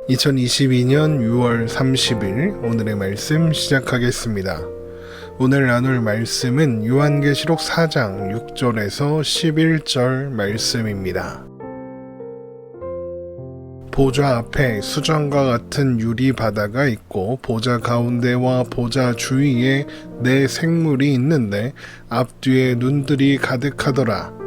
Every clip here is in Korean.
2022년 6월 30일 오늘의 말씀 시작하겠습니다. 오늘 나눌 말씀은 요한계시록 4장 6절에서 11절 말씀입니다. 보좌 앞에 수정과 같은 유리 바다가 있고 보좌 가운데와 보좌 주위에 네 생물이 있는데 앞뒤에 눈들이 가득하더라.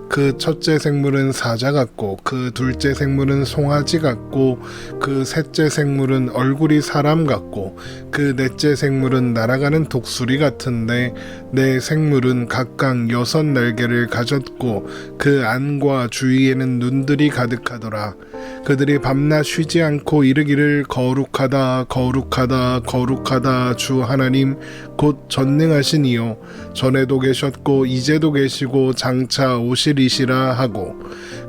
그 첫째 생물은 사자 같고 그 둘째 생물은 송아지 같고 그 셋째 생물은 얼굴이 사람 같고 그 넷째 생물은 날아가는 독수리 같은데 네 생물은 각각 6 날개를 가졌고 그 안과 주위에는 눈들이 가득하더라. 그들이 밤낮 쉬지 않고 이르기를 거룩하다 거룩하다 거룩하다 주 하나님 곧 전능하신 이요 전에도 계셨고 이제도 계시고 장차 오시리시라 하고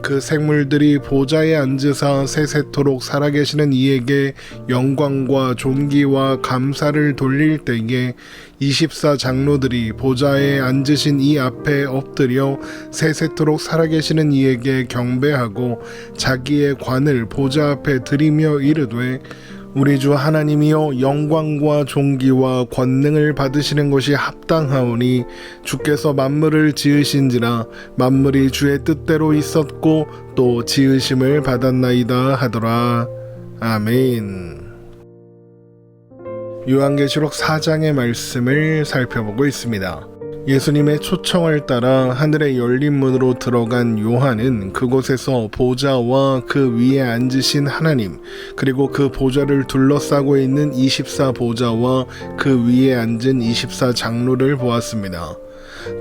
그 생물들이 보좌에 앉으사 세세토록 살아계시는 이에게 영광과 존귀와 감사를 돌릴 때에 24 장로들이 보좌에 앉으신 이 앞에 엎드려 세세토록 살아계시는 이에게 경배하고 자기의 관을 보좌 앞에 드리며 이르되 우리 주 하나님이여 영광과 존귀와 권능을 받으시는 것이 합당하오니 주께서 만물을 지으신지라 만물이 주의 뜻대로 있었고 또 지으심을 받았나이다 하더라. 아멘. 요한계시록 4장의 말씀을 살펴보고 있습니다. 예수님의 초청을 따라 하늘의 열린 문으로 들어간 요한은 그곳에서 보좌와 그 위에 앉으신 하나님 그리고 그 보좌를 둘러싸고 있는 24 보좌와 그 위에 앉은 24 장로를 보았습니다.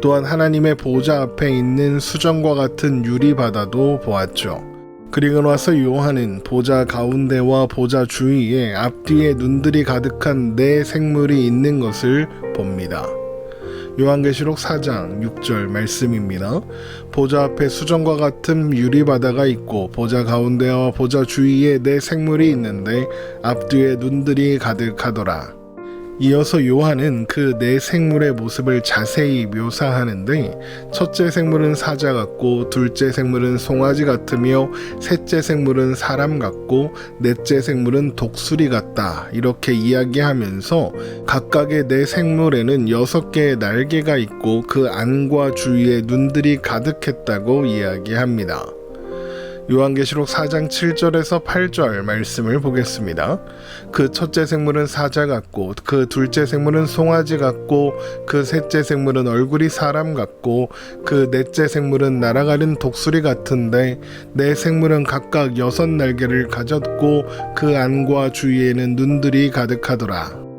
또한 하나님의 보좌 앞에 있는 수정과 같은 유리 바다도 보았죠. 그리고 나서 요한은 보좌 가운데와 보좌 주위에 앞뒤에 눈들이 가득한 네 생물이 있는 것을 봅니다. 요한계시록 4장 6절 말씀입니다. 보좌 앞에 수정과 같은 유리바다가 있고 보좌 가운데와 보좌 주위에 네 생물이 있는데 앞뒤에 눈들이 가득하더라. 이어서 요한은 그 네 생물의 모습을 자세히 묘사하는데 첫째 생물은 사자 같고 둘째 생물은 송아지 같으며 셋째 생물은 사람 같고 넷째 생물은 독수리 같다 이렇게 이야기하면서 각각의 네 생물에는 6개의 날개가 있고 그 안과 주위에 눈들이 가득했다고 이야기합니다. 요한계시록 4장 7절에서 8절 말씀을 보겠습니다. 그 첫째 생물은 사자 같고 그 둘째 생물은 송아지 같고 그 셋째 생물은 얼굴이 사람 같고 그 넷째 생물은 날아가는 독수리 같은데 네 생물은 각각 6 날개를 가졌고 그 안과 주위에는 눈들이 가득하더라.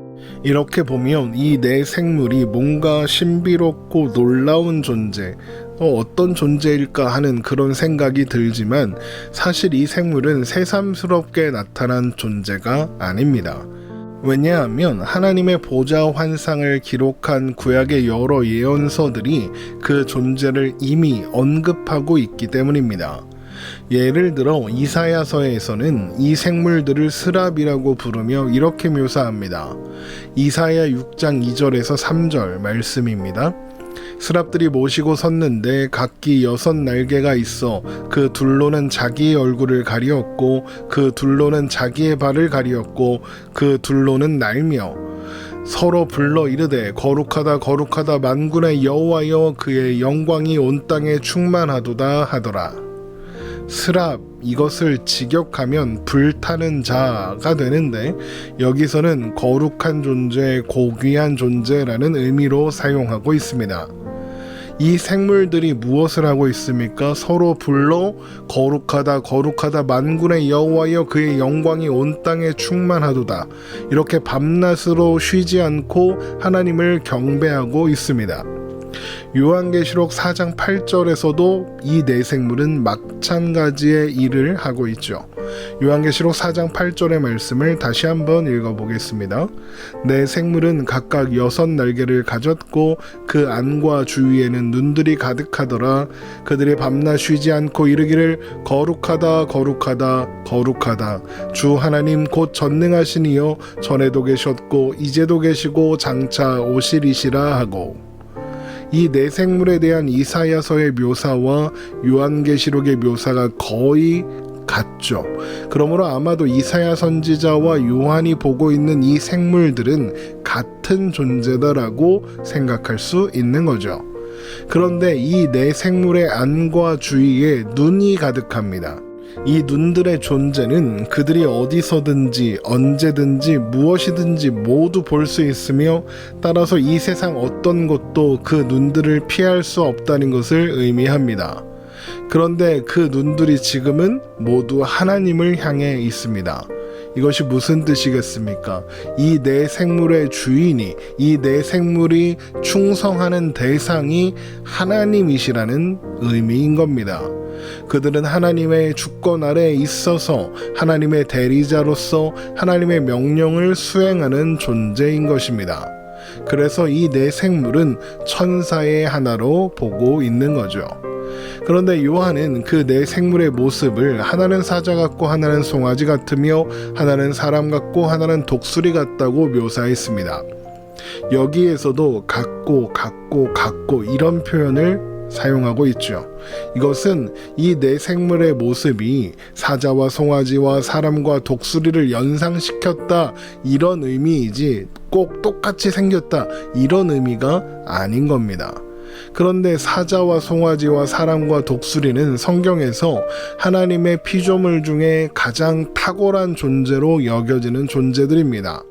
이렇게 보면 이 네 생물이 뭔가 신비롭고 놀라운 존재, 어떤 존재일까 하는 그런 생각이 들지만 사실 이 생물은 새삼스럽게 나타난 존재가 아닙니다. 왜냐하면 하나님의 보좌 환상을 기록한 구약의 여러 예언서들이 그 존재를 이미 언급하고 있기 때문입니다. 예를 들어 이사야서에서는 이 생물들을 스랍이라고 부르며 이렇게 묘사합니다. 이사야 6장 2절에서 3절 말씀입니다. 스랍들이 모시고 섰는데 각기 6 날개가 있어 그 둘로는 자기의 얼굴을 가리었고 그 둘로는 자기의 발을 가리었고 그 둘로는 날며 서로 불러 이르되 거룩하다 거룩하다 만군의 여호와여 그의 영광이 온 땅에 충만하도다 하더라. 스랍 이것을 직역하면 불타는 자가 되는데 여기서는 거룩한 존재, 고귀한 존재라는 의미로 사용하고 있습니다. 이 생물들이 무엇을 하고 있습니까? 서로 불러 거룩하다 거룩하다 만군의 여호와여 그의 영광이 온 땅에 충만하도다 이렇게 밤낮으로 쉬지 않고 하나님을 경배하고 있습니다. 요한계시록 4장 8절에서도 이 네 생물은 마찬가지의 일을 하고 있죠. 요한계시록 4장 8절의 말씀을 다시 한번 읽어보겠습니다. 네 생물은 각각 6 날개를 가졌고 그 안과 주위에는 눈들이 가득하더라. 그들이 밤낮 쉬지 않고 이르기를 거룩하다 거룩하다 거룩하다 주 하나님 곧 전능하신 이여 전에도 계셨고 이제도 계시고 장차 오시리시라 하고 이 네 생물에 대한 이사야서의 묘사와 요한계시록의 묘사가 거의 같죠. 그러므로 아마도 이사야 선지자와 요한이 보고 있는 이 생물들은 같은 존재다라고 생각할 수 있는 거죠. 그런데 이 네 생물의 안과 주위에 눈이 가득합니다. 이 눈들의 존재는 그들이 어디서든지 언제든지 무엇이든지 모두 볼 수 있으며, 따라서 이 세상 어떤 것도 그 눈들을 피할 수 없다는 것을 의미합니다. 그런데 그 눈들이 지금은 모두 하나님을 향해 있습니다. 이것이 무슨 뜻이겠습니까? 이 네 생물의 주인이, 이 네 생물이 충성하는 대상이 하나님이시라는 의미인 겁니다. 그들은 하나님의 주권 아래에 있어서 하나님의 대리자로서 하나님의 명령을 수행하는 존재인 것입니다. 그래서 이 네 생물은 천사의 하나로 보고 있는 거죠. 그런데 요한은 그 네 생물의 모습을 하나는 사자 같고 하나는 송아지 같으며 하나는 사람 같고 하나는 독수리 같다고 묘사했습니다. 여기에서도 같고 이런 표현을 사용하고 있죠. 이것은 이 네 생물의 모습이 사자와 송아지와 사람과 독수리를 연상시켰다, 이런 의미이지 꼭 똑같이 생겼다, 이런 의미가 아닌 겁니다. 그런데 사자와 송아지와 사람과 독수리는 성경에서 하나님의 피조물 중에 가장 탁월한 존재로 여겨지는 존재들입니다.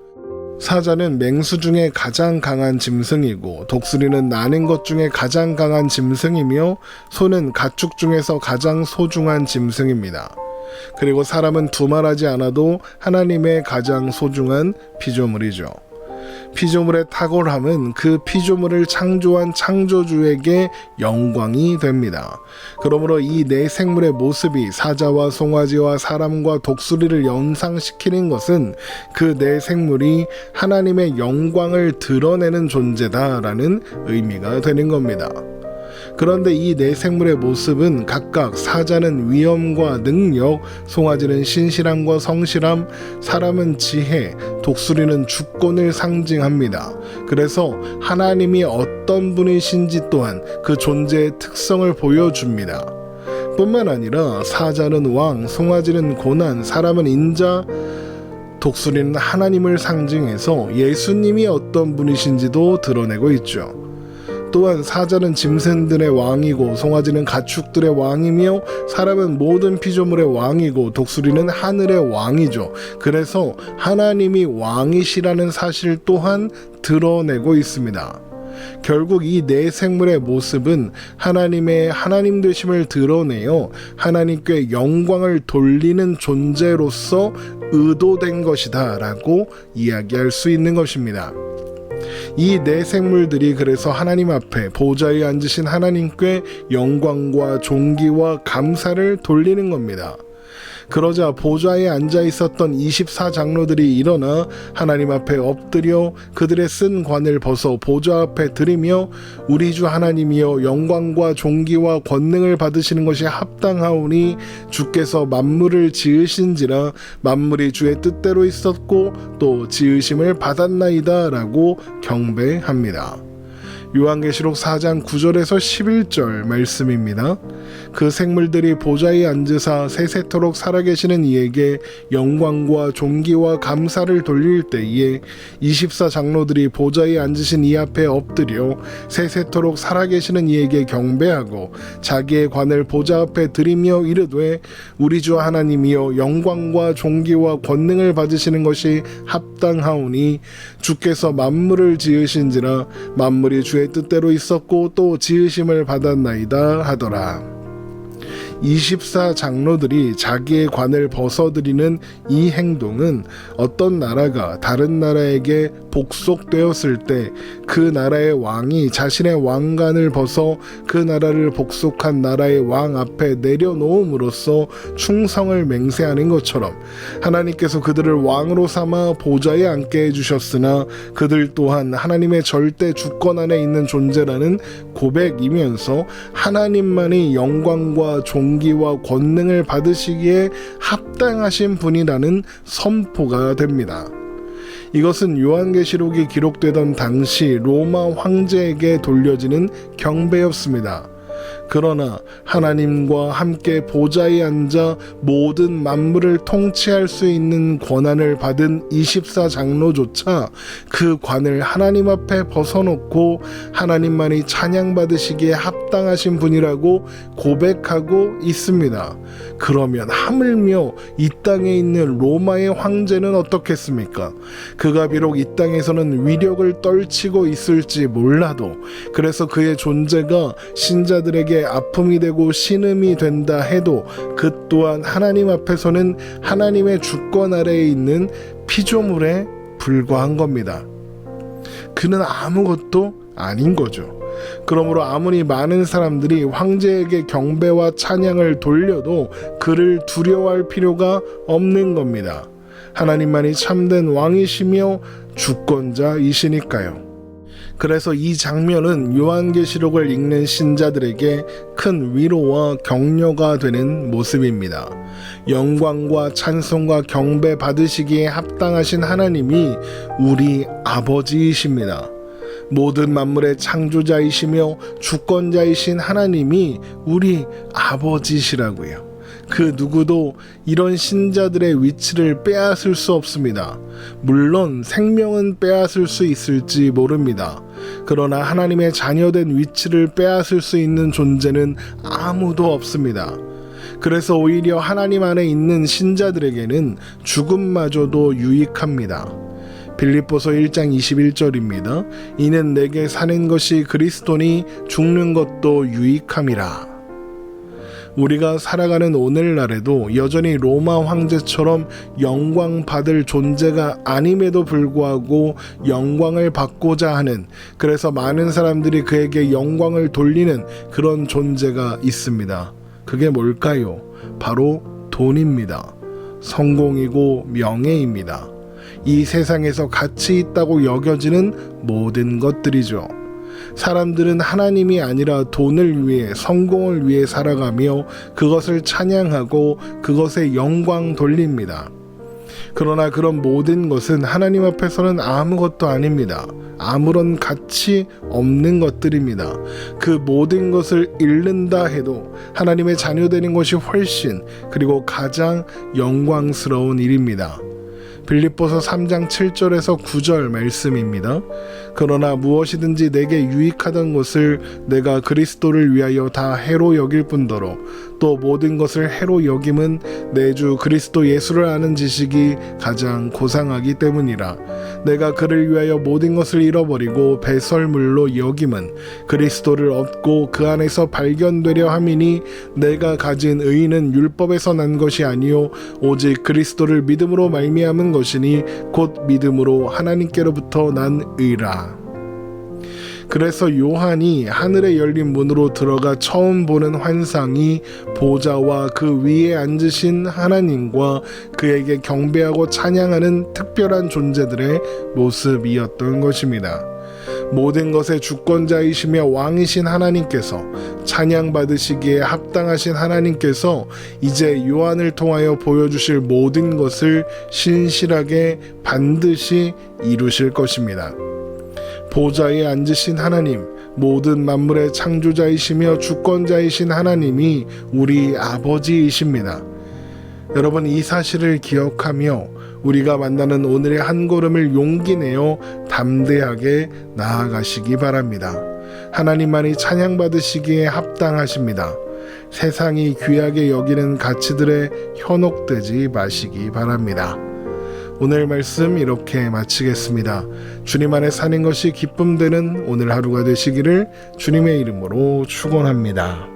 사자는 맹수 중에 가장 강한 짐승이고, 독수리는 나는 것 중에 가장 강한 짐승이며, 소는 가축 중에서 가장 소중한 짐승입니다. 그리고 사람은 두말하지 않아도 하나님의 가장 소중한 피조물이죠. 피조물의 탁월함은 그 피조물을 창조한 창조주에게 영광이 됩니다. 그러므로 이 네 생물의 모습이 사자와 송아지와 사람과 독수리를 연상시키는 것은 그 네 생물이 하나님의 영광을 드러내는 존재다라는 의미가 되는 겁니다. 그런데 이 네 생물의 모습은 각각 사자는 위엄과 능력, 송아지는 신실함과 성실함, 사람은 지혜, 독수리는 주권을 상징합니다. 그래서 하나님이 어떤 분이신지 또한 그 존재의 특성을 보여줍니다. 뿐만 아니라 사자는 왕, 송아지는 고난, 사람은 인자, 독수리는 하나님을 상징해서 예수님이 어떤 분이신지도 드러내고 있죠. 또한 사자는 짐승들의 왕이고, 송아지는 가축들의 왕이며, 사람은 모든 피조물의 왕이고, 독수리는 하늘의 왕이죠. 그래서 하나님이 왕이시라는 사실 또한 드러내고 있습니다. 결국 이 네 생물의 모습은 하나님의 하나님 되심을 드러내어 하나님께 영광을 돌리는 존재로서 의도된 것이다 라고 이야기할 수 있는 것입니다. 이 네 생물들이 그래서 하나님 앞에 보좌에 앉으신 하나님께 영광과 존귀와 감사를 돌리는 겁니다. 그러자 보좌에 앉아 있었던 24장로들이 일어나 하나님 앞에 엎드려 그들의 쓴 관을 벗어 보좌 앞에 드리며, 우리 주 하나님이여 영광과 존귀와 권능을 받으시는 것이 합당하오니 주께서 만물을 지으신지라 만물이 주의 뜻대로 있었고 또 지으심을 받았나이다 라고 경배합니다. 요한계시록 4장 9절에서 11절 말씀입니다. 그 생물들이 보좌에 앉으사 세세토록 살아계시는 이에게 영광과 존귀와 감사를 돌릴 때에 24장로들이 보좌에 앉으신 이 앞에 엎드려 세세토록 살아계시는 이에게 경배하고 자기의 관을 보좌 앞에 드리며 이르되, 우리 주 하나님이여 영광과 존귀와 권능을 받으시는 것이 합당하오니 주께서 만물을 지으신지라 만물이 주의 뜻대로 있었고 또 지으심을 받았나이다 하더라. 24장로들이 자기의 관을 벗어드리는 이 행동은 어떤 나라가 다른 나라에게 복속되었을 때 그 나라의 왕이 자신의 왕관을 벗어 그 나라를 복속한 나라의 왕 앞에 내려놓음으로써 충성을 맹세하는 것처럼, 하나님께서 그들을 왕으로 삼아 보좌에 앉게 해주셨으나 그들 또한 하나님의 절대 주권 안에 있는 존재라는 고백이면서 하나님만이 영광과 존귀와 권능을 받으시기에 합당하신 분이라는 선포가 됩니다. 이것은 요한계시록이 기록되던 당시 로마 황제에게 돌려지는 경배였습니다. 그러나 하나님과 함께 보좌에 앉아 모든 만물을 통치할 수 있는 권한을 받은 24장로조차 그 관을 하나님 앞에 벗어놓고 하나님만이 찬양받으시기에 합당하신 분이라고 고백하고 있습니다. 그러면 하물며 이 땅에 있는 로마의 황제는 어떻겠습니까? 그가 비록 이 땅에서는 위력을 떨치고 있을지 몰라도, 그래서 그의 존재가 신자들에게 아픔이 되고 신음이 된다 해도 그 또한 하나님 앞에서는 하나님의 주권 아래에 있는 피조물에 불과한 겁니다. 그는 아무것도 아닌 거죠. 그러므로 아무리 많은 사람들이 황제에게 경배와 찬양을 돌려도 그를 두려워할 필요가 없는 겁니다. 하나님만이 참된 왕이시며 주권자이시니까요. 그래서 이 장면은 요한계시록을 읽는 신자들에게 큰 위로와 격려가 되는 모습입니다. 영광과 찬송과 경배 받으시기에 합당하신 하나님이 우리 아버지이십니다. 모든 만물의 창조자이시며 주권자이신 하나님이 우리 아버지시라고요. 그 누구도 이런 신자들의 위치를 빼앗을 수 없습니다. 물론 생명은 빼앗을 수 있을지 모릅니다. 그러나 하나님의 자녀된 위치를 빼앗을 수 있는 존재는 아무도 없습니다. 그래서 오히려 하나님 안에 있는 신자들에게는 죽음마저도 유익합니다. 빌립보서 1장 21절입니다. 이는 내게 사는 것이 그리스도니 죽는 것도 유익함이라. 우리가 살아가는 오늘날에도 여전히 로마 황제처럼 영광 받을 존재가 아님에도 불구하고 영광을 받고자 하는, 그래서 많은 사람들이 그에게 영광을 돌리는 그런 존재가 있습니다. 그게 뭘까요? 바로 돈입니다. 성공이고 명예입니다. 이 세상에서 가치 있다고 여겨지는 모든 것들이죠. 사람들은 하나님이 아니라 돈을 위해, 성공을 위해 살아가며 그것을 찬양하고 그것에 영광 돌립니다. 그러나 그런 모든 것은 하나님 앞에서는 아무것도 아닙니다. 아무런 가치 없는 것들입니다. 그 모든 것을 잃는다 해도 하나님의 자녀되는 것이 훨씬, 그리고 가장 영광스러운 일입니다. 빌립보서 3장 7절에서 9절 말씀입니다. 그러나 무엇이든지 내게 유익하던 것을 내가 그리스도를 위하여 다 해로 여길 뿐더러 또 모든 것을 해로 여김은 내 주 그리스도 예수를 아는 지식이 가장 고상하기 때문이라. 내가 그를 위하여 모든 것을 잃어버리고 배설물로 여김은 그리스도를 얻고 그 안에서 발견되려 함이니 내가 가진 의는 율법에서 난 것이 아니요 오직 그리스도를 믿음으로 말미암은 것이니 곧 믿음으로 하나님께로부터 난 의라. 그래서 요한이 하늘에 열린 문으로 들어가 처음 보는 환상이 보좌와 그 위에 앉으신 하나님과 그에게 경배하고 찬양하는 특별한 존재들의 모습이었던 것입니다. 모든 것의 주권자이시며 왕이신 하나님께서, 찬양받으시기에 합당하신 하나님께서 이제 요한을 통하여 보여주실 모든 것을 신실하게 반드시 이루실 것입니다. 보좌에 앉으신 하나님, 모든 만물의 창조자이시며 주권자이신 하나님이 우리 아버지이십니다. 여러분, 이 사실을 기억하며 우리가 만나는 오늘의 한 걸음을 용기 내어 담대하게 나아가시기 바랍니다. 하나님만이 찬양받으시기에 합당하십니다. 세상이 귀하게 여기는 가치들에 현혹되지 마시기 바랍니다. 오늘 말씀 이렇게 마치겠습니다. 주님 안에 사는 것이 기쁨되는 오늘 하루가 되시기를 주님의 이름으로 축원합니다.